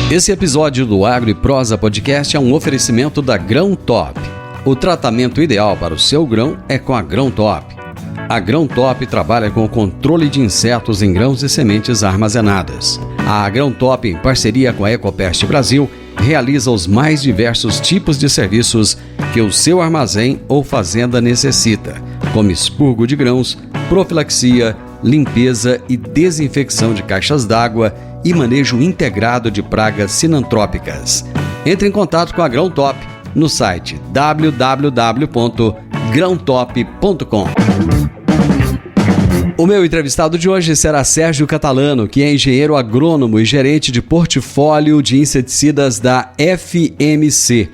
Esse episódio do Agro e Prosa Podcast é um oferecimento da Grão Top. O tratamento ideal para o seu grão é com a Grão Top. A Grão Top trabalha com o controle de insetos em grãos e sementes armazenadas. A Grão Top, em parceria com a Ecopest Brasil, realiza os mais diversos tipos de serviços que o seu armazém ou fazenda necessita, como expurgo de grãos, profilaxia, limpeza e desinfecção de caixas d'água e manejo integrado de pragas sinantrópicas. Entre em contato com a Grão Top no site www.grãotop.com. O meu entrevistado de hoje será Sérgio Catalano, que é engenheiro agrônomo e gerente de portfólio de inseticidas da FMC.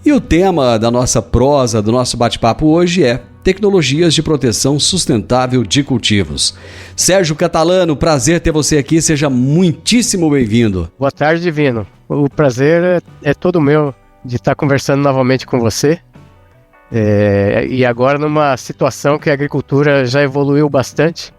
E o tema da nossa prosa, do nosso bate-papo hoje é Tecnologias de Proteção Sustentável de Cultivos. Sérgio Catalano, prazer ter você aqui, seja muitíssimo bem-vindo. Boa tarde, Divino. O prazer é todo meu de estar conversando novamente com você. E agora numa situação que a agricultura já evoluiu bastante.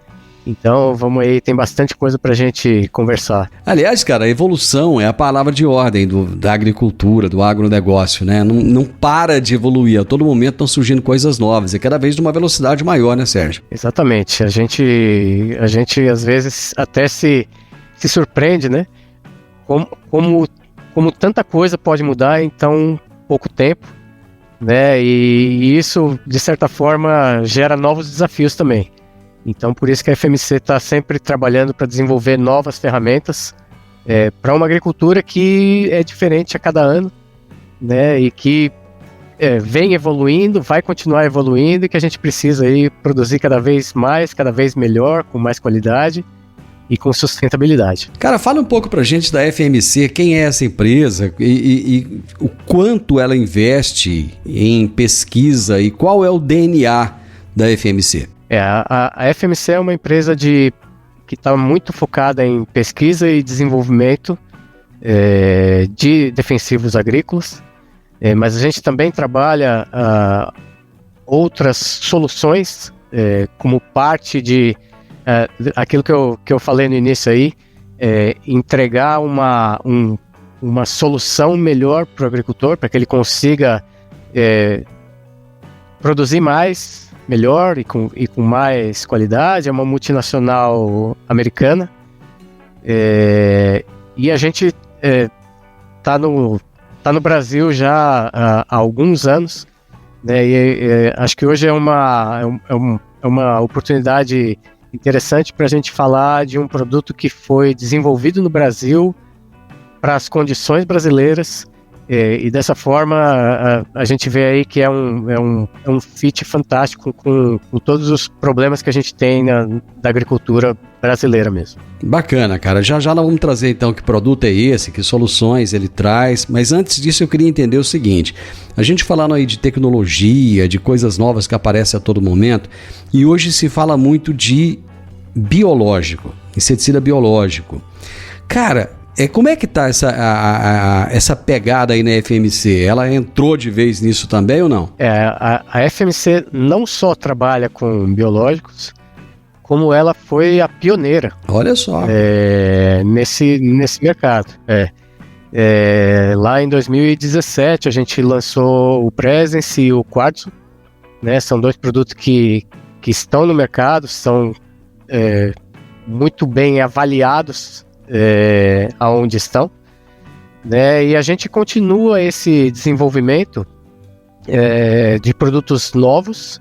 Então vamos aí, tem bastante coisa pra gente conversar. Aliás, cara, a evolução é a palavra de ordem da agricultura, do agronegócio, né? Não para de evoluir, a todo momento estão surgindo coisas novas e cada vez de uma velocidade maior, né, Sérgio? Exatamente, a gente às vezes até se surpreende, né? Como tanta coisa pode mudar em tão pouco tempo, né? E isso, de certa forma, gera novos desafios também. Então, por isso que a FMC está sempre trabalhando para desenvolver novas ferramentas para uma agricultura que é diferente a cada ano, né? E que vem evoluindo, vai continuar evoluindo e que a gente precisa aí produzir cada vez mais, cada vez melhor, com mais qualidade e com sustentabilidade. Cara, fala um pouco pra gente da FMC, quem é essa empresa e o quanto ela investe em pesquisa e qual é o DNA da FMC? A FMC é uma empresa que está muito focada em pesquisa e desenvolvimento de defensivos agrícolas, mas a gente também trabalha outras soluções como parte de aquilo que eu falei no início aí, entregar uma solução melhor para o agricultor, para que ele consiga produzir mais, melhor e com mais qualidade. É uma multinacional americana, e a gente está no Brasil já há alguns anos, né, e acho que hoje é uma oportunidade interessante para a gente falar de um produto que foi desenvolvido no Brasil para as condições brasileiras, e dessa forma a gente vê aí que é um fit fantástico com todos os problemas que a gente tem da agricultura brasileira mesmo. Bacana, cara. Já nós vamos trazer então que produto é esse, que soluções ele traz, mas antes disso eu queria entender o seguinte: a gente falando aí de tecnologia, de coisas novas que aparecem a todo momento, e hoje se fala muito de biológico, inseticida biológico. Cara, como é que tá essa pegada aí na FMC? Ela entrou de vez nisso também ou não? A FMC não só trabalha com biológicos, como ela foi a pioneira. Olha só. Nesse mercado. Lá em 2017 a gente lançou o Presence e o Quartzo, né? São dois produtos que estão no mercado, são muito bem avaliados aonde estão, né? E a gente continua esse desenvolvimento de produtos novos,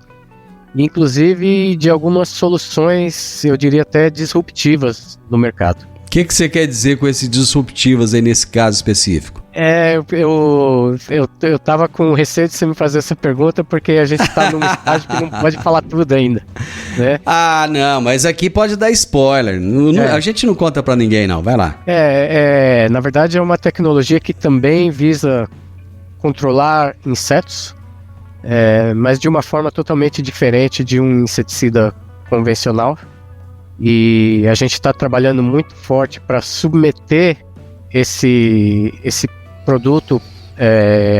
inclusive de algumas soluções, eu diria até disruptivas no mercado. O que você quer dizer com esses disruptivos aí nesse caso específico? Eu tava com receio de você me fazer essa pergunta, porque a gente tá num estágio que não pode falar tudo ainda, né? Ah, não, mas aqui pode dar spoiler. A gente não conta pra ninguém, não. Vai lá. Na verdade é uma tecnologia que também visa controlar insetos, mas de uma forma totalmente diferente de um inseticida convencional. E a gente está trabalhando muito forte para submeter esse produto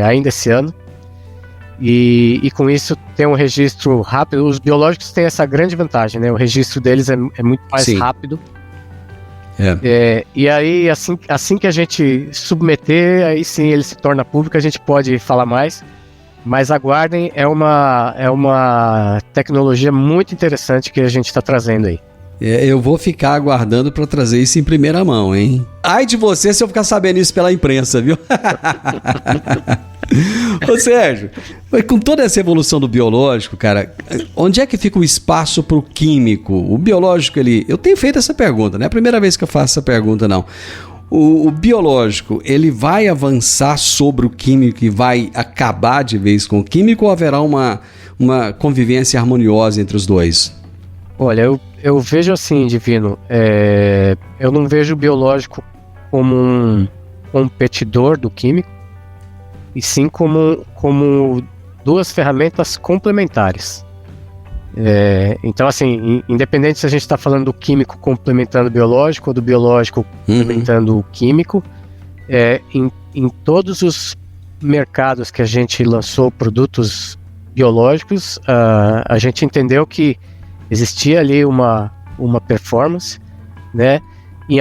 ainda esse ano, e com isso ter um registro rápido. Os biológicos têm essa grande vantagem, né? O registro deles é muito mais rápido. E aí, assim que a gente submeter, aí sim ele se torna público, a gente pode falar mais. Mas aguardem, é uma tecnologia muito interessante que a gente está trazendo aí. Eu vou ficar aguardando para trazer isso em primeira mão, hein? Ai de você se eu ficar sabendo isso pela imprensa, viu? Ô Sérgio, com toda essa evolução do biológico, cara, onde é que fica o espaço para o químico? O biológico, eu tenho feito essa pergunta, não é a primeira vez que eu faço essa pergunta, não. O biológico, ele vai avançar sobre o químico e vai acabar de vez com o químico, ou haverá uma convivência harmoniosa entre os dois? Olha, eu vejo assim, Divino, eu não vejo o biológico como um competidor do químico, e sim como duas ferramentas complementares. Então, assim, independente se a gente está falando do químico complementando o biológico ou do biológico complementando o químico, em todos os mercados que a gente lançou produtos biológicos, a gente entendeu que existia ali uma performance, né? Em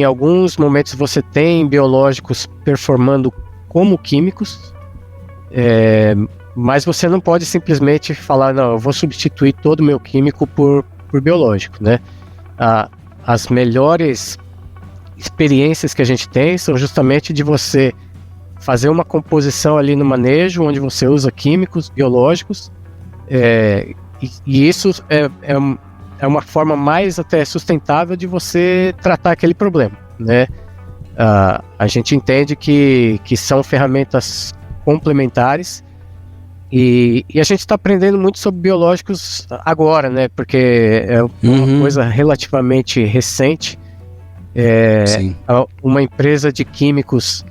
alguns momentos você tem biológicos performando como químicos, mas você não pode simplesmente falar, não, eu vou substituir todo o meu químico por biológico, né? As melhores experiências que a gente tem são justamente de você fazer uma composição ali no manejo, onde você usa químicos biológicos, e isso é uma forma mais até sustentável de você tratar aquele problema, né? A gente entende que são ferramentas complementares, e a gente está aprendendo muito sobre biológicos agora, né? Porque é uma coisa relativamente recente. Uma empresa de químicos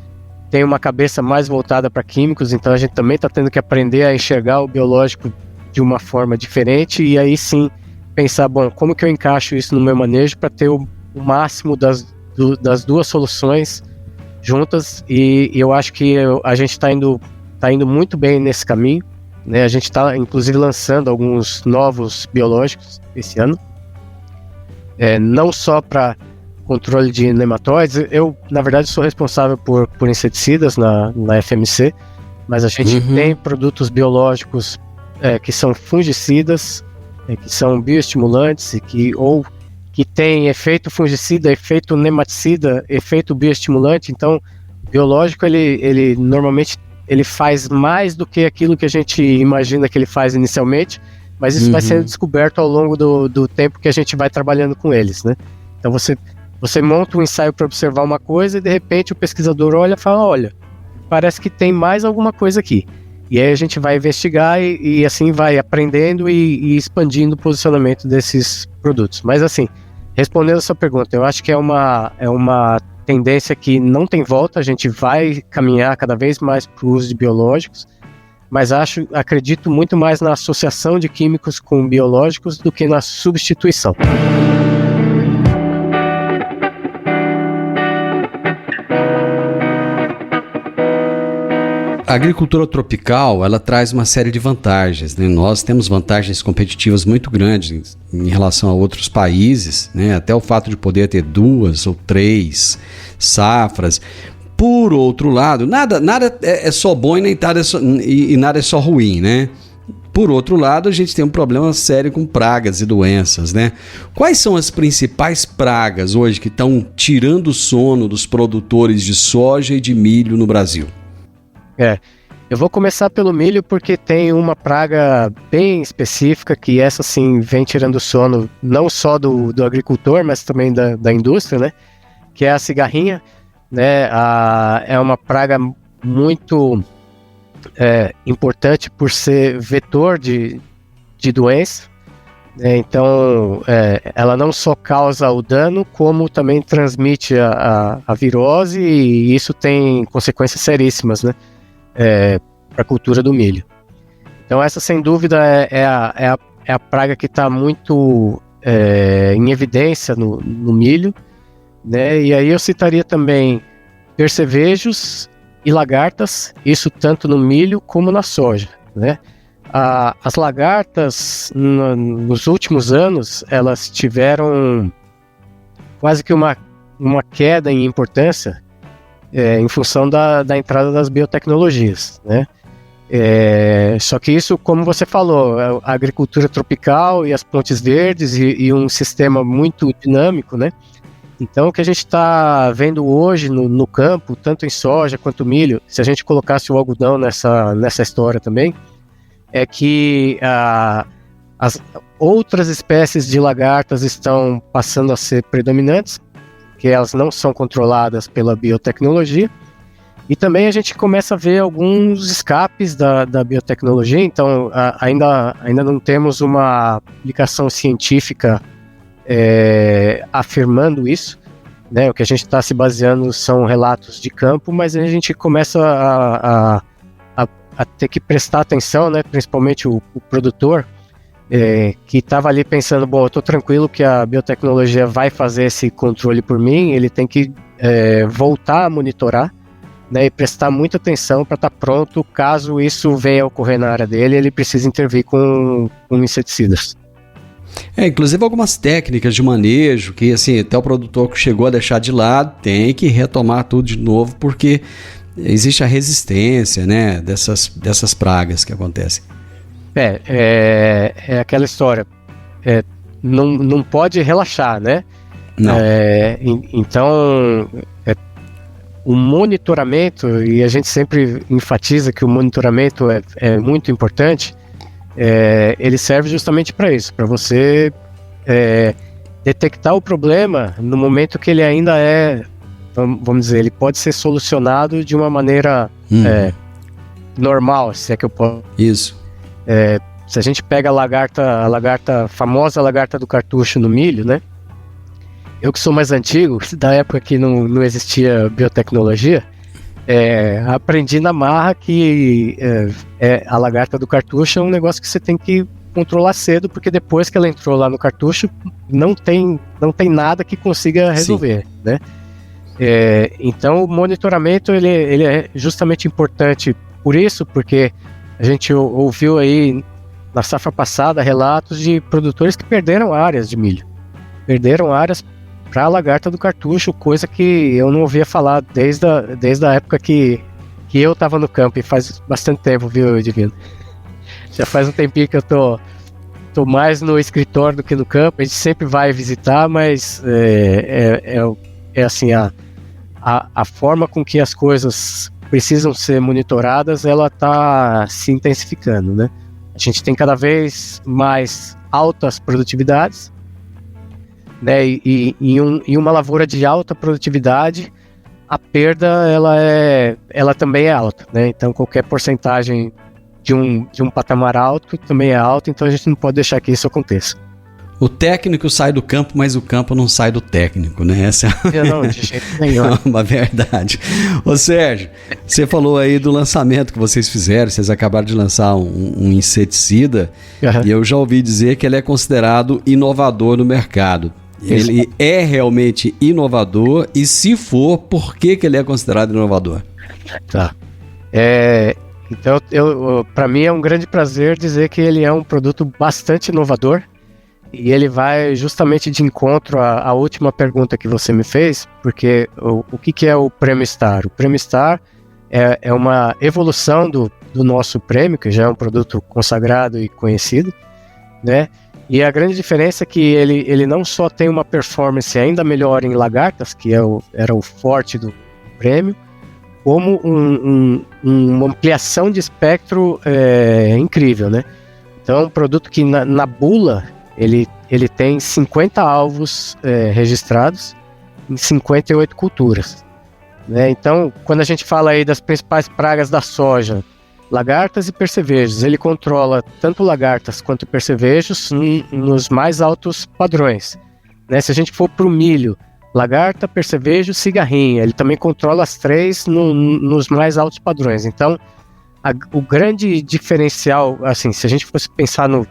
tem uma cabeça mais voltada para químicos, então a gente também está tendo que aprender a enxergar o biológico de uma forma diferente, e aí sim pensar, bom, como que eu encaixo isso no meu manejo para ter o máximo das duas soluções juntas, e eu acho que a gente está indo muito bem nesse caminho, né? A gente está inclusive lançando alguns novos biológicos esse ano, não só para controle de nematóides. Eu, na verdade, sou responsável por inseticidas na FMC, mas a gente tem produtos biológicos que são fungicidas, que são bioestimulantes, que tem efeito fungicida, efeito nematicida, efeito bioestimulante. Então, o biológico, ele normalmente ele faz mais do que aquilo que a gente imagina que ele faz inicialmente, mas isso vai sendo descoberto ao longo do tempo que a gente vai trabalhando com eles, né? Então, você monta um ensaio para observar uma coisa e, de repente, o pesquisador olha e fala, olha, parece que tem mais alguma coisa aqui. E aí a gente vai investigar e assim vai aprendendo e expandindo o posicionamento desses produtos. Mas assim, respondendo a sua pergunta, eu acho que é uma tendência que não tem volta, a gente vai caminhar cada vez mais para o uso de biológicos, mas acredito muito mais na associação de químicos com biológicos do que na substituição. A agricultura tropical, ela traz uma série de vantagens, né? Nós temos vantagens competitivas muito grandes em relação a outros países, né? Até o fato de poder ter 2 ou 3 safras. Por outro lado, nada é só bom e nada é só ruim, né? Por outro lado, a gente tem um problema sério com pragas e doenças, né? Quais são as principais pragas hoje que estão tirando o sono dos produtores de soja e de milho no Brasil? Eu vou começar pelo milho porque tem uma praga bem específica que essa sim vem tirando o sono não só do agricultor, mas também da indústria, né? Que é a cigarrinha, né? É uma praga muito importante por ser vetor de doença, né? Então ela não só causa o dano, como também transmite a virose, e isso tem consequências seríssimas, né? Para a cultura do milho. Então essa sem dúvida é a praga que está muito em evidência no milho, né? E aí eu citaria também percevejos e lagartas, isso tanto no milho como na soja, né? As lagartas nos últimos anos elas tiveram quase que uma uma queda em importância em função da entrada das biotecnologias, né? Só que isso, como você falou, a agricultura tropical e as pontes verdes e um sistema muito dinâmico, né? Então, o que a gente está vendo hoje no campo, tanto em soja quanto milho, se a gente colocasse o algodão nessa história também, é que as outras espécies de lagartas estão passando a ser predominantes, que elas não são controladas pela biotecnologia, e também a gente começa a ver alguns escapes da biotecnologia. Então ainda não temos uma publicação científica afirmando isso, né? O que a gente está se baseando são relatos de campo, mas a gente começa a ter que prestar atenção, né? Principalmente o produtor, que estava ali pensando, bom, eu estou tranquilo que a biotecnologia vai fazer esse controle por mim, ele tem que voltar a monitorar, né, e prestar muita atenção para estar pronto caso isso venha a ocorrer na área dele, ele precisa intervir com inseticidas. Inclusive algumas técnicas de manejo que, assim, até o produtor que chegou a deixar de lado tem que retomar tudo de novo, porque existe a resistência, né, dessas pragas que acontecem. É aquela história, não pode relaxar, né? Não. Então, o monitoramento, e a gente sempre enfatiza que o monitoramento é muito importante, ele serve justamente para isso, para você detectar o problema no momento que ele ainda vamos dizer, ele pode ser solucionado de uma maneira normal, se é que eu posso. Isso. Se a gente pega a famosa lagarta do cartucho no milho, né? Eu que sou mais antigo, da época que não existia biotecnologia, aprendi na marra que a lagarta do cartucho é um negócio que você tem que controlar cedo, porque depois que ela entrou lá no cartucho, não tem nada que consiga resolver, né? Então o monitoramento ele é justamente importante por isso, porque a gente ouviu aí na safra passada relatos de produtores que perderam áreas de milho, perderam áreas para a lagarta do cartucho, coisa que eu não ouvia falar desde a época que eu estava no campo, e faz bastante tempo, viu, Divino? Já faz um tempinho que eu tô mais no escritório do que no campo. A gente sempre vai visitar, mas assim, a forma com que as coisas precisam ser monitoradas, ela está se intensificando, né? A gente tem cada vez mais altas produtividades, né? E em uma lavoura de alta produtividade, a perda ela também é alta, né? Então qualquer porcentagem de um patamar alto também é alta, então a gente não pode deixar que isso aconteça. O técnico sai do campo, mas o campo não sai do técnico, né? Essa não, de jeito nenhum. Uma verdade. Ô Sérgio, você falou aí do lançamento que vocês fizeram, vocês acabaram de lançar um inseticida, e eu já ouvi dizer que ele é considerado inovador no mercado. Ele é realmente inovador, e se for, por que ele é considerado inovador? Tá. Então, para mim é um grande prazer dizer que ele é um produto bastante inovador, e ele vai justamente de encontro à última pergunta que você me fez, porque o que é o Prêmio Star? O Prêmio Star é uma evolução do nosso prêmio, que já é um produto consagrado e conhecido, né? E a grande diferença é que ele não só tem uma performance ainda melhor em lagartas, que era o forte do prêmio, como uma ampliação de espectro incrível, né? Então é um produto que na bula ele tem 50 alvos registrados em 58 culturas, né? Então, quando a gente fala aí das principais pragas da soja, lagartas e percevejos, ele controla tanto lagartas quanto percevejos nos mais altos padrões, né? Se a gente for para o milho, lagarta, percevejo, cigarrinha, ele também controla as três nos mais altos padrões. Então, o grande diferencial, assim, se a gente fosse pensar no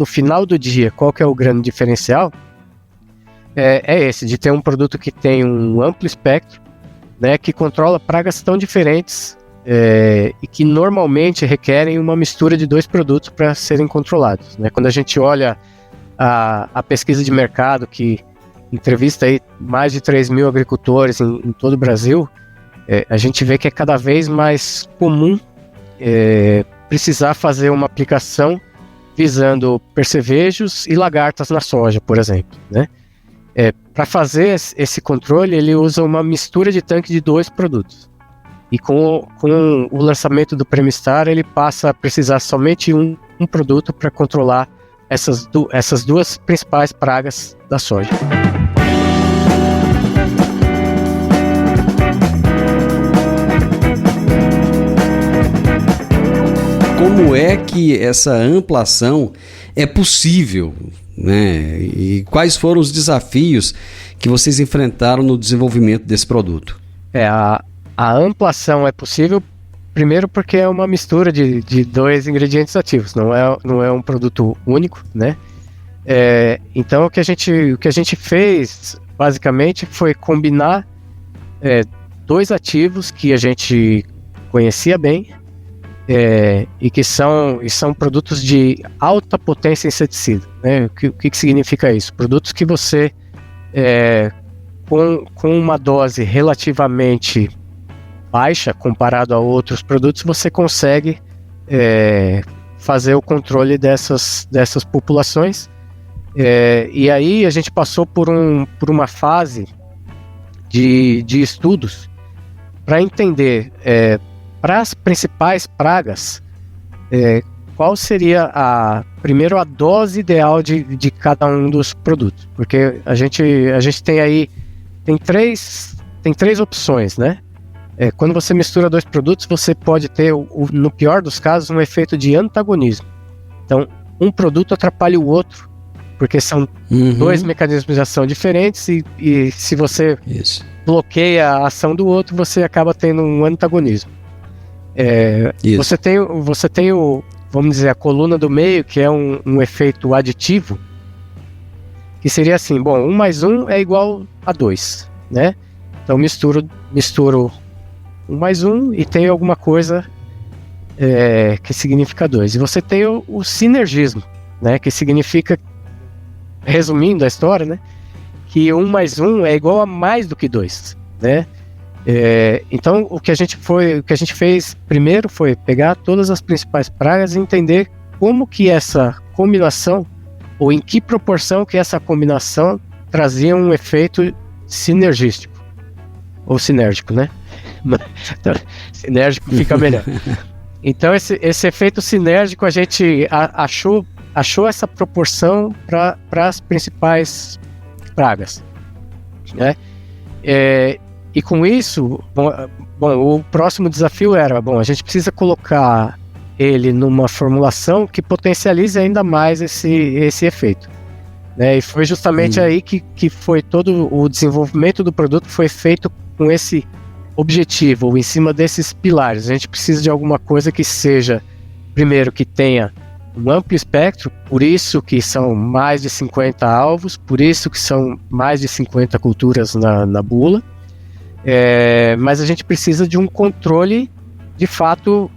final do dia, qual que é o grande diferencial? É esse, de ter um produto que tem um amplo espectro, né, que controla pragas tão diferentes e que normalmente requerem uma mistura de dois produtos para serem controlados, né? Quando a gente olha a pesquisa de mercado que entrevista aí mais de 3 mil agricultores em todo o Brasil, a gente vê que é cada vez mais comum precisar fazer uma aplicação visando percevejos e lagartas na soja, por exemplo, né? Para fazer esse controle, ele usa uma mistura de tanque de 2 produtos. E com o lançamento do Prêmio Star, ele passa a precisar somente um produto para controlar essas duas principais pragas da soja. Como é que essa ampliação é possível, né? E quais foram os desafios que vocês enfrentaram no desenvolvimento desse produto? A ampliação é possível, primeiro porque é uma mistura de 2 ingredientes ativos, não é um produto único, né? Então o que a gente fez basicamente foi combinar 2 ativos que a gente conhecia bem e que são produtos de alta potência inseticida, né? O que significa isso? Produtos que você com uma dose relativamente baixa comparado a outros produtos, você consegue fazer o controle dessas populações. E aí a gente passou por uma fase de estudos para entender para as principais pragas qual seria primeiro a dose ideal de cada um dos produtos, porque a gente tem três opções, né? Quando você mistura 2 produtos, você pode ter, no pior dos casos, um efeito de antagonismo. Então, um produto atrapalha o outro, porque são 2 mecanismos de ação diferentes e se você bloqueia a ação do outro, você acaba tendo um antagonismo. Você tem vamos dizer, a coluna do meio, que é um efeito aditivo, que seria assim, bom, 1 mais 1 é igual a 2, né? Então misturo 1 mais 1 e tem alguma coisa que significa 2. E você tem o sinergismo, né? Que significa, resumindo a história, né? Que 1 mais 1 é igual a mais do que 2, né? Então o que a gente fez primeiro foi pegar todas as principais pragas e entender como que essa combinação, ou em que proporção que essa combinação trazia um efeito sinergístico, ou sinérgico, né? Então, sinérgico fica melhor. Então esse efeito sinérgico, a gente achou essa proporção para as principais pragas, né? E com isso, o próximo desafio era, a gente precisa colocar ele numa formulação que potencialize ainda mais esse efeito, né? E foi justamente aí que foi todo o desenvolvimento do produto foi feito com esse objetivo, ou em cima desses pilares. A gente precisa de alguma coisa que seja, primeiro, que tenha um amplo espectro, por isso que são mais de 50 alvos, por isso que são mais de 50 culturas na bula. Mas a gente precisa de um controle de fato,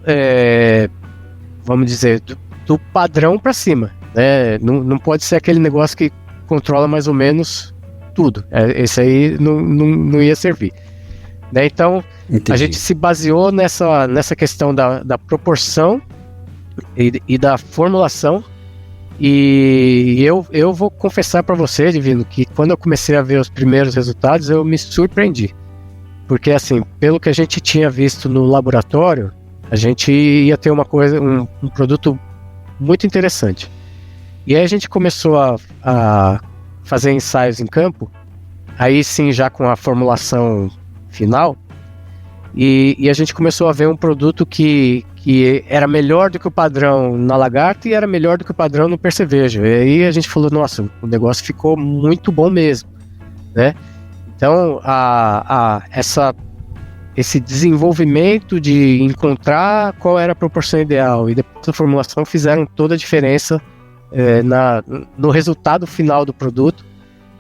vamos dizer, do padrão para cima, né? Não pode ser aquele negócio que controla mais ou menos tudo. Esse aí não ia servir, né? Então, entendi. A gente se baseou nessa questão da proporção e da formulação. E eu vou confessar para você, Divino, que quando eu comecei a ver os primeiros resultados, eu me surpreendi. Porque, assim, pelo que a gente tinha visto no laboratório, a gente ia ter um produto muito interessante. E aí a gente começou a fazer ensaios em campo, aí sim já com a formulação final, e a gente começou a ver um produto que era melhor do que o padrão na lagarta e era melhor do que o padrão no percevejo. E aí a gente falou, nossa, o negócio ficou muito bom mesmo, né? Então, esse desenvolvimento de encontrar qual era a proporção ideal e depois da formulação fizeram toda a diferença no resultado final do produto,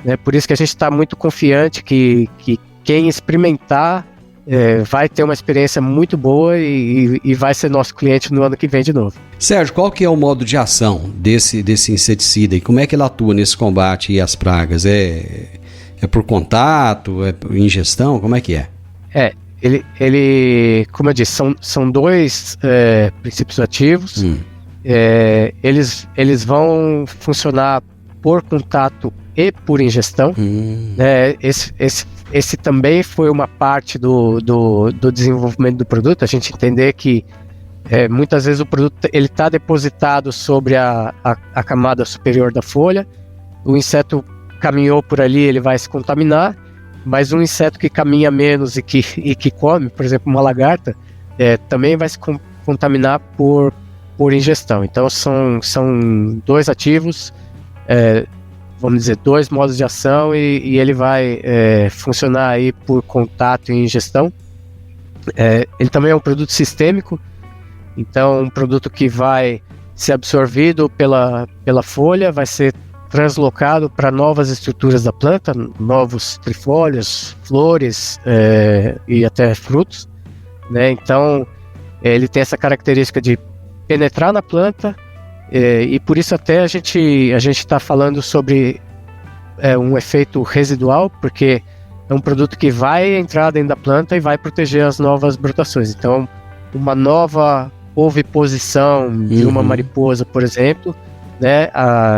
né? Por isso que a gente está muito confiante que quem experimentar vai ter uma experiência muito boa e vai ser nosso cliente no ano que vem de novo. Sérgio, qual que é o modo de ação desse inseticida e como é que ele atua nesse combate às pragas? É por contato? É por ingestão? Como é que é? Ele, como eu disse, são dois princípios ativos. Eles vão funcionar por contato e por ingestão. Esse também foi uma parte do desenvolvimento do produto. A gente entender que muitas vezes o produto ele está depositado sobre a camada superior da folha. O inseto caminhou por ali, ele vai se contaminar. Mas um inseto que caminha menos e que come, por exemplo, uma lagarta, também vai se contaminar por ingestão. Então são dois ativos, vamos dizer, dois modos de ação, e ele vai funcionar aí por contato e ingestão. Ele também é um produto sistêmico, então um produto que vai ser absorvido pela folha, vai ser translocado para novas estruturas da planta, novos trifólios, flores e até frutos, né? Então ele tem essa característica de penetrar na planta, e por isso até a gente está falando sobre um efeito residual, porque é um produto que vai entrar dentro da planta e vai proteger as novas brotações. Então uma nova oviposição de uma mariposa, por exemplo, né,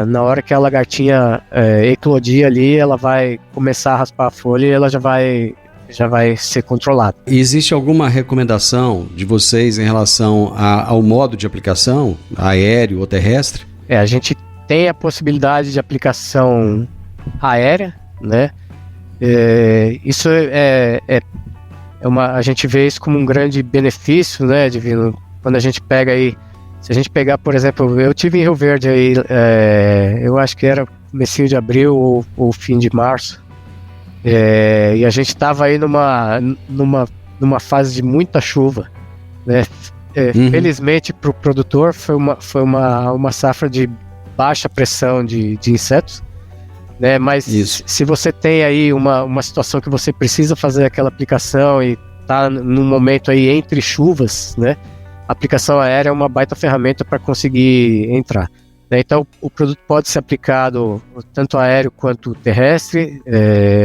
na hora que a lagartinha eclodir ali, ela vai começar a raspar a folha e ela já vai ser controlada. Existe alguma recomendação de vocês em relação ao modo de aplicação, aéreo ou terrestre? A gente tem a possibilidade de aplicação aérea, né? Isso a gente vê isso como um grande benefício, né, Divino? Quando a gente pega aí, se a gente pegar, por exemplo, eu tive em Rio Verde aí, eu acho que era comecinho de abril ou fim de março, e a gente estava aí numa fase de muita chuva, né? Felizmente para o produtor foi uma safra de baixa pressão de insetos, né? Mas se você tem aí uma situação que você precisa fazer aquela aplicação e está num momento aí entre chuvas, né? A aplicação aérea é uma baita ferramenta para conseguir entrar, né? Então o produto pode ser aplicado tanto aéreo quanto terrestre,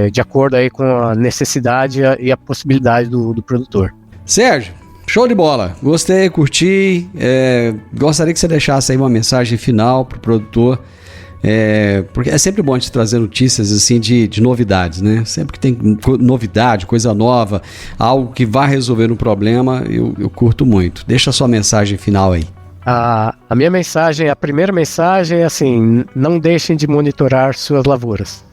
de acordo aí com a necessidade e a possibilidade do produtor. Sérgio, show de bola, gostei, curti, gostaria que você deixasse aí uma mensagem final para o produtor, porque é sempre bom a gente trazer notícias assim de novidades, né? Sempre que tem novidade, coisa nova, algo que vai resolver um problema, eu curto muito. Deixa a sua mensagem final aí. A minha mensagem, a primeira mensagem é assim: não deixem de monitorar suas lavouras.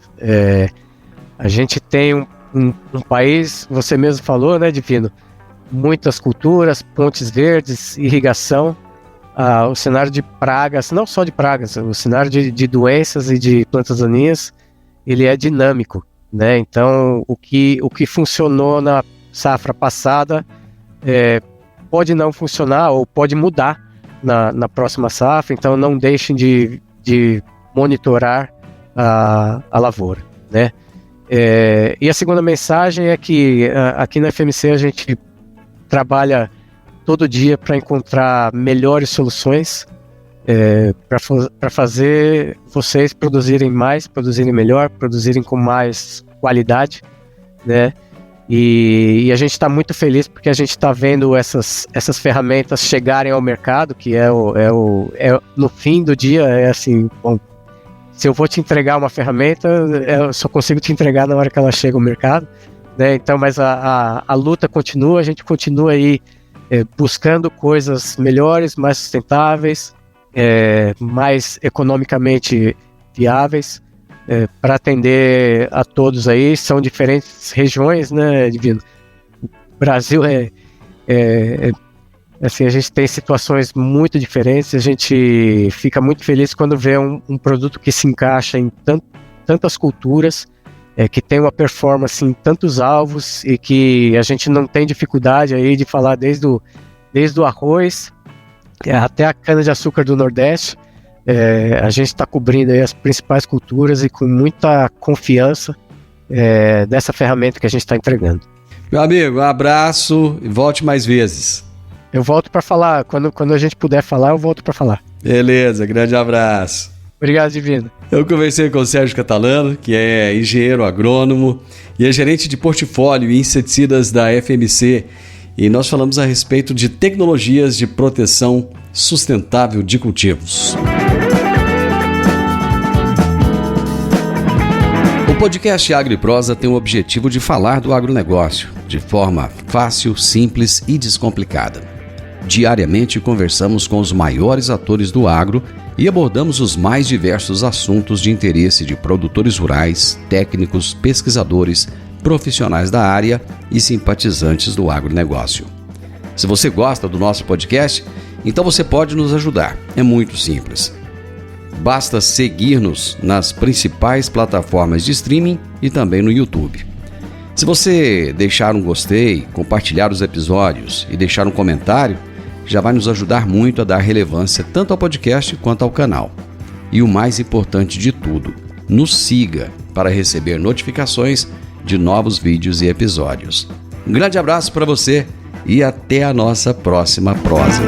A gente tem um país, você mesmo falou, né, Divino? Muitas culturas, pontes verdes, irrigação. O cenário de pragas, não só de pragas, o cenário de doenças e de plantas daninhas, ele é dinâmico, né? Então, o que funcionou na safra passada pode não funcionar ou pode mudar na próxima safra. Então, não deixem de monitorar a lavoura, né? E a segunda mensagem é que aqui na FMC a gente trabalha todo dia para encontrar melhores soluções para fazer vocês produzirem mais, produzirem melhor, produzirem com mais qualidade, né? E a gente está muito feliz porque a gente está vendo essas ferramentas chegarem ao mercado, que no fim do dia assim, bom, se eu vou te entregar uma ferramenta, eu só consigo te entregar na hora que ela chega ao mercado, né? Então, mas a luta continua, a gente continua aí buscando coisas melhores, mais sustentáveis, mais economicamente viáveis, para atender a todos aí. São diferentes regiões, né, Divino? O Brasil assim, a gente tem situações muito diferentes. A gente fica muito feliz quando vê um produto que se encaixa em tantas culturas, que tem uma performance em tantos alvos, e que a gente não tem dificuldade aí de falar desde o arroz até a cana-de-açúcar do Nordeste. A gente está cobrindo aí as principais culturas e com muita confiança dessa ferramenta que a gente está entregando. Meu amigo, um abraço e volte mais vezes. Eu volto para falar, quando a gente puder falar, eu volto para falar. Beleza, grande abraço. Obrigado, Divino. Eu conversei com o Sérgio Catalano, que é engenheiro agrônomo e é gerente de portfólio e inseticidas da FMC, e nós falamos a respeito de tecnologias de proteção sustentável de cultivos. O podcast Agro e Prosa tem o objetivo de falar do agronegócio de forma fácil, simples e descomplicada. Diariamente conversamos com os maiores atores do agro e abordamos os mais diversos assuntos de interesse de produtores rurais, técnicos, pesquisadores, profissionais da área e simpatizantes do agronegócio. Se você gosta do nosso podcast, então você pode nos ajudar. É muito simples. Basta seguir-nos nas principais plataformas de streaming e também no YouTube. Se você deixar um gostei, compartilhar os episódios e deixar um comentário, já vai nos ajudar muito a dar relevância tanto ao podcast quanto ao canal. E o mais importante de tudo, nos siga para receber notificações de novos vídeos e episódios. Um grande abraço para você e até a nossa próxima prosa.